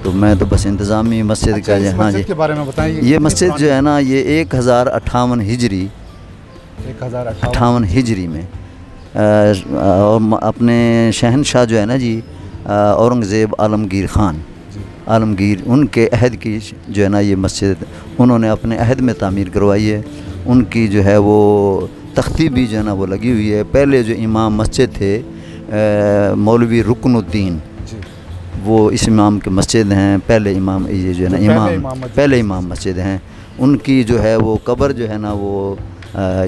तो मैं तो बस इंतज़ामी मस्जिद अच्छा, का इस हाँ जी। मस्जिद के बारे में बताएं। ये मस्जिद जो है ना, ये 1058 हिजरी 1058 हिजरी में और अपने शहनशाह जो है ना जी, औरंगज़ेब आलमगीर ख़ान आलमगीर, उनके अहद की जो है ना ये मस्जिद उन्होंने अपने अहद में तामीर करवाई है। उनकी जो है वो तख्ती भी जो है ना वो लगी हुई है। पहले जो इमाम मस्जिद थे मौलवी रुकनुद्दीन, वो इस इमाम के मस्जिद हैं। पहले इमाम ये जो है ना पहले इमाम मस्जिद हैं। उनकी जो है वो कब्र जो है ना वो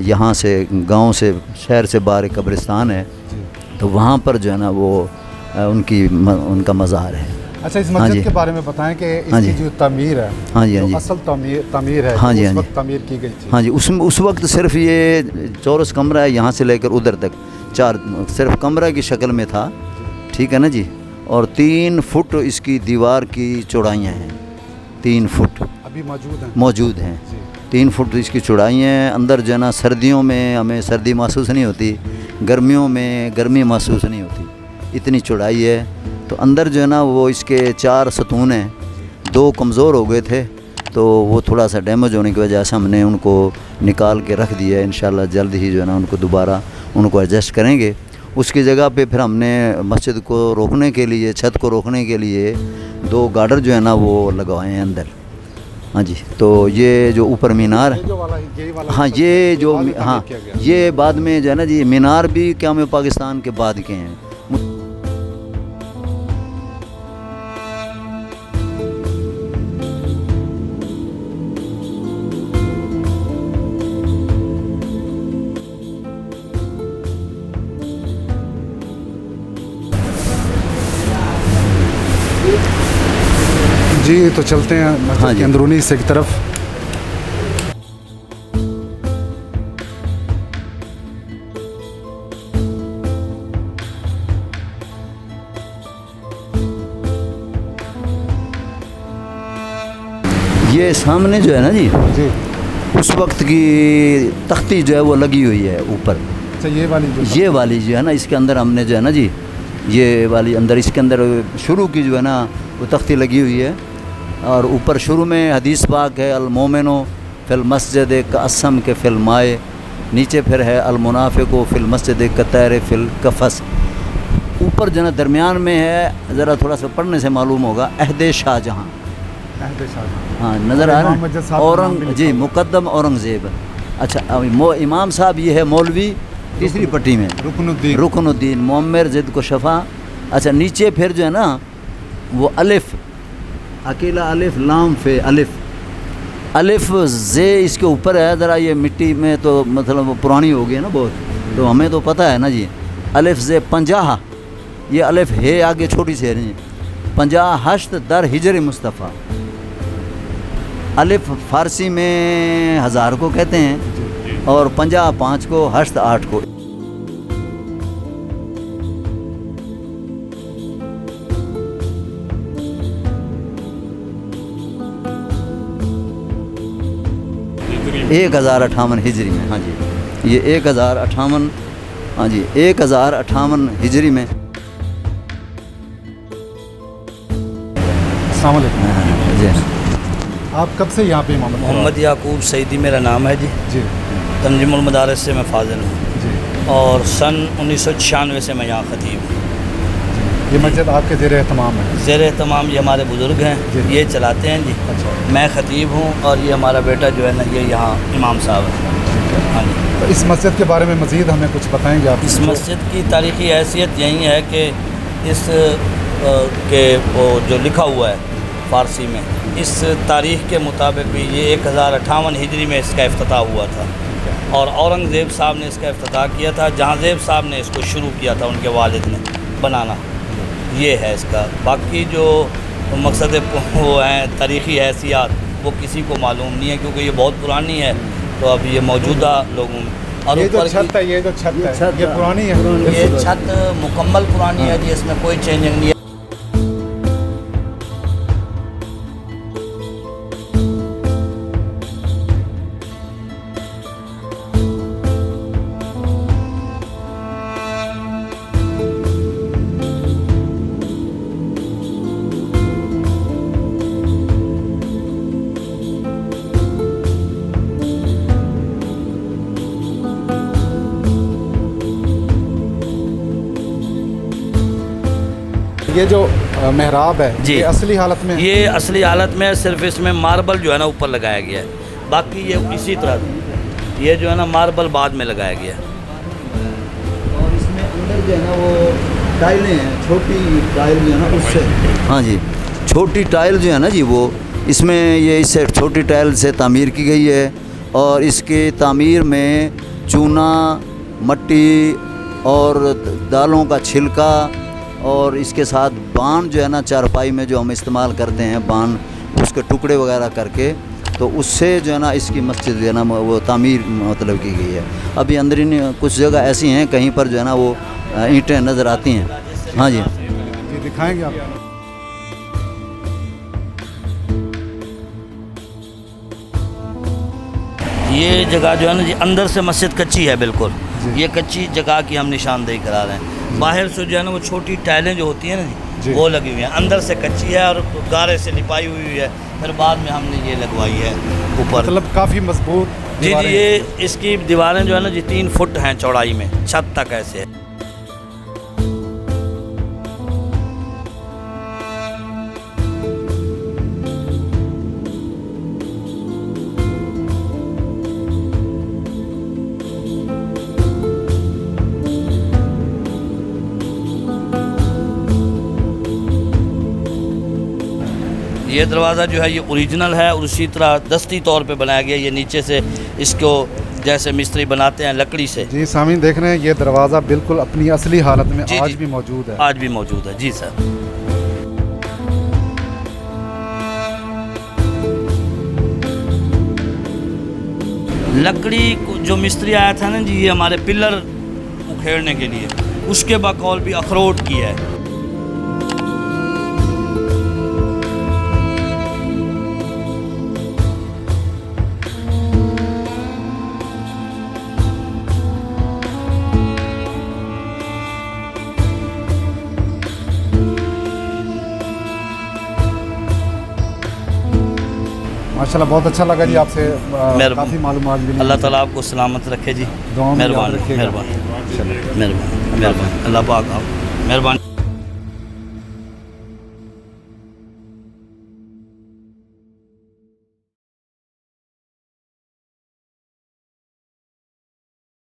यहाँ से गांव से शहर से बाहर कब्रिस्तान है, तो वहाँ पर जो है ना वो उनका मज़ार है। अच्छा, इस मस्जिद के बारे में बताएं कि इसकी जो तमीर है, हाँ जी, हाँ जी, असल तमीर है, हाँ जी, उस हाँ जी, वक्त तमीर की गई थी। हाँ जी, उस वक्त सिर्फ ये चौरस कमरा है, यहाँ से लेकर उधर तक सिर्फ कमरा की शक्ल में था, ठीक है ना जी। और 3 फुट इसकी दीवार की चौड़ाइयाँ हैं, 3 फुट अभी मौजूद हैं 3 फुट इसकी चौड़ाई हैं। अंदर जो है ना सर्दियों में हमें सर्दी महसूस नहीं होती, गर्मियों में गर्मी महसूस नहीं होती, इतनी चौड़ाई है। तो अंदर जो है ना वो इसके 4 सतून हैं, 2 कमज़ोर हो गए थे, तो वो थोड़ा सा डैमेज होने की वजह से हमने उनको निकाल के रख दिया है। इंशाल्लाह जल्द ही जो है ना उनको दोबारा एडजस्ट करेंगे। उसकी जगह पे फिर हमने मस्जिद को रोकने के लिए, छत को रोकने के लिए 2 गार्डर जो है ना वो लगवाए हैं अंदर। हाँ जी, तो ये जो ऊपर मीनार है, हाँ ये जो हाँ ये बाद में जो है ना जी, मीनार भी क़याम पाकिस्तान के बाद के हैं। जी, तो चलते हैं मस्जिद हाँ के अंदरूनी हिस्से की तरफ। ये सामने जो है ना जी, उस वक्त की तख्ती जो है वो लगी हुई है ऊपर। अच्छा, ये वाली जो है ना, इसके अंदर हमने जो है ना जी, ये वाली अंदर इसके अंदर शुरू की जो है ना वो तख्ती लगी हुई है। और ऊपर शुरू में हदीस पाक है, अल मोमिनो फिल मस्जिद कसम के फिल माए। नीचे फिर है अल मुनाफिको फिल मस्जिद कतैर फिल कफस। ऊपर जो है ना दरमियान में है, ज़रा थोड़ा सा पढ़ने से मालूम होगा, अहद शाहजहाँ। हाँ, नज़र आ रहा है, जी, मुकद्दम औरंगज़ेब। अच्छा, इमाम साहब ये है मौलवी तीसरी पट्टी में रुकनुद्दीन मोहम्मद ज़िद को शफ़ा। अच्छा, नीचे फिर जो है ना वो अलिफ़, अकेला अलिफ़ लाम फे अलिफ़ जे इसके ऊपर है। ज़रा ये मिट्टी में तो मतलब पुरानी हो गई है ना बहुत, तो हमें तो पता है ना जी। अलिफ़ जे 50, ये अलिफ़ है आगे छोटी से है, 50 हश्त दर हिजर मुस्तफ़ा। अलिफ़ फ़ारसी में 1000 को कहते हैं और 50 5 को, हश्त 8 को। एक 1058 हिजरी में, हाँ जी, ये 1058, हाँ जी 1058 हिजरी में। अस्सलाम वालेकुम जी, आप कब से यहाँ पे इमामत? मोहम्मद याकूब सईदी मेरा नाम है जी। तंजीमुल मदारिस से मैं फाजिल हूँ और सन 1996 से मैं यहाँ ख़तीब हूँ। ये मस्जिद आपके ज़ेर एहतमाम है? ज़ेर एहतमाम ये हमारे बुज़ुर्ग हैं, ये चलाते हैं जी। अच्छा, मैं ख़तीब हूँ और ये हमारा बेटा जो है ना ये यहाँ इमाम साहब है। हाँ जी। तो इस मस्जिद के बारे में मज़ीद हमें कुछ बताएंगे आप? इस मस्जिद की तारीख़ी हैसियत यही है कि इस के वो जो लिखा हुआ है फ़ारसी में, इस तारीख़ के मुताबिक भी ये 1058 हिजरी में इसका इफ्तिताह हुआ था और औरंगज़ेब साहब ने इसका इफ्तिताह किया था। जहाँज़ेब साहब ने इसको शुरू किया था, उनके वालिद ने बनाना। ये है इसका। बाकी जो मकसद वो हैं तारीख़ी हैसियत वो किसी को मालूम नहीं है, क्योंकि ये बहुत पुरानी है। तो अब ये मौजूदा लोगों और ये जो छत है, ये पुरानी है। ये छत मुकम्मल पुरानी है जी, इसमें कोई चेंजिंग नहीं है। ये जो मेहराब है जी। ये असली हालत में है? ये असली हालत में है, सिर्फ इसमें मार्बल जो है ना ऊपर लगाया गया है, बाकी ये इसी तरह ये जो है ना मार्बल बाद में लगाया गया है। और इसमें अंदर जो है ना वो टाइलें हैं, छोटी टाइल जो है ना उससे, हाँ जी, छोटी टाइल जो है ना जी वो इसमें ये इससे छोटी टाइल से तामीर की गई है। और इसके तामीर में चूना, मट्टी और दालों का छिलका और इसके साथ बान जो है ना चारपाई में जो हम इस्तेमाल करते हैं बान, उसके टुकड़े वगैरह करके, तो उससे जो है ना इसकी मस्जिद जो है ना वो तामीर मतलब की गई है। अभी अंदरूनी कुछ जगह ऐसी हैं कहीं पर जो है ना वो ईंटें नज़र आती हैं। हाँ जी, जी दिखाएंगे आप? ये जगह जो है ना जी अंदर से मस्जिद कच्ची है बिल्कुल, ये कच्ची जगह की हम निशानदेही करा रहे हैं। बाहर से जो है ना वो छोटी टाइलें जो होती हैं ना जी, वो लगी हुई हैं, अंदर से कच्ची है और गारे से लिपाई हुई है, फिर बाद में हमने ये लगवाई है ऊपर। मतलब काफ़ी मजबूत जी जी, दीवारें ये हैं। इसकी दीवारें जो है ना जी 3 फुट हैं चौड़ाई में, छत तक ऐसे है। ये दरवाज़ा जो है ये ओरिजिनल है और उसी तरह दस्ती तौर पे बनाया गया। ये नीचे से इसको जैसे मिस्त्री बनाते हैं लकड़ी से। जी सामीन देख रहे हैं ये दरवाज़ा बिल्कुल अपनी असली हालत में जी, आज जी। भी मौजूद है। आज भी मौजूद है जी सर। लकड़ी को जो मिस्त्री आया था ना जी, ये हमारे पिलर उखेड़ने के लिए, उसके बकौल भी अखरोट की है। माशाल्लाह बहुत अच्छा लगा जी आपसे मेहरबान। काफ़ी मालूमात मिली। अल्लाह ताला आपको सलामत रखे जी। दुआ में याद मेहरबानी रखिएगा। मेहरबानी मेहरबानी मेहरबानी, अल्लाह पाक आप मेहरबानी।